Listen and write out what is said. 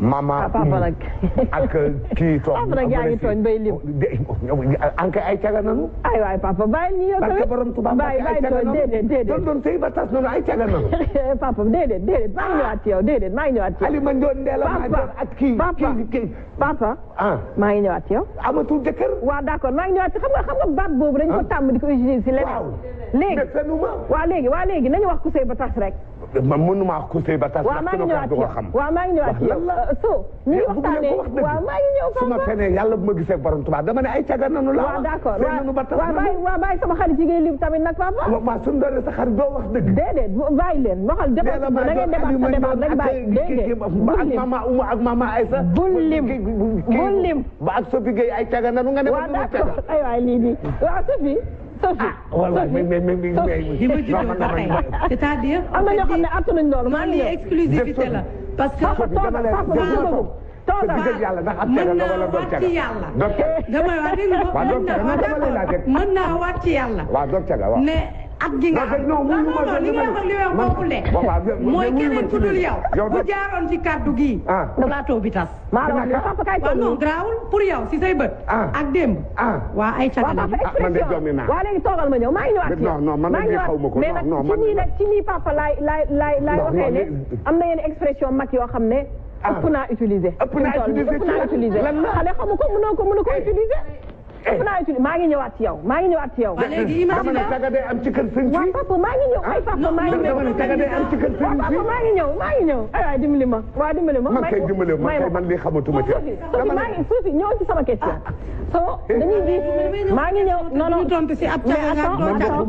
mama ak kii toog papa nag yaa ngi tooñ bay lim anka ay caga nanu ay waay papa bàyyi ñu yow tamit borom Tuubaa bàyyi tooñ déedéet doon sëy ba tas noonu ay caga nanu papa déedéet maa ngi ñëwaat ci yow déedéet maa ngi ñëwaat ci yow Alima Ndoon Ndella ak kii papa maa ngi ñëwaat ci yow amatul jëkkër waaw d'accord maa ngi ñëwaat ci xam nga baat boobu dañ ko tàmm di ko utiliser si leneen léegi waa léegi nañu wax ku sëy ba tas rek man mënuma wax ku sëy ba tas waaw maa ngi ñëwaat ci yow waaw maa ngi ñëwaat ci yow so ñu ngi waxtaanee waaw maa ngi ñëw su ma fenee yàlla bu ma gisee borom Tuubaa dama ne ay caga nanu la waaw d'accord waaw bàyyi sama xarit yi ngay lim tamit nag papa waaw suñu doone sa xarit doo wax dëgg déedéet bàyyi leen waxal débat na ngeen débat rek bàyyi déedéet ak mama Aïssa bul lim ba ak Sophie Gueye ay caga nanu nga ne waaw d'accord ay waay lii di waaw Sophie c'est-à-dire am na ñoo xam ne attanuñ loolu man lii exclusivité la parce que yàlla ndax mën naa waat ci yàlla damay wax mën naa waat ci yàlla ne at gi nga am non li nga wax bokkul de mooy keneen ku dul yow bu jaaroon ci kaddu gi plateau bi tas waaw non grawul pour yow si say bët ak démb waa ay caga waa léegi toogal ma ñëw maa ngi ñëwaat mais nag ci nii papa laay waxee ne am na yenn expression mag yoo xam ne ëpp naa utiliser xale xamu ko mënoo ko utiliser ëpp naa utiliser maa ngi ñëwaat ci yow léegi dama ne caga day am ci kër sëñ waaw papa maa ngi ñëw ay papa maa ngi ñëw dama ne caga day am ci kër sëñ papa maa ngi ñëw ay waay dimbali ma man kay dimbali ma man li xamatuma ci Sophie ñëw ci sama question so dañuy gis maa ngi ñëw non tontu si ab caga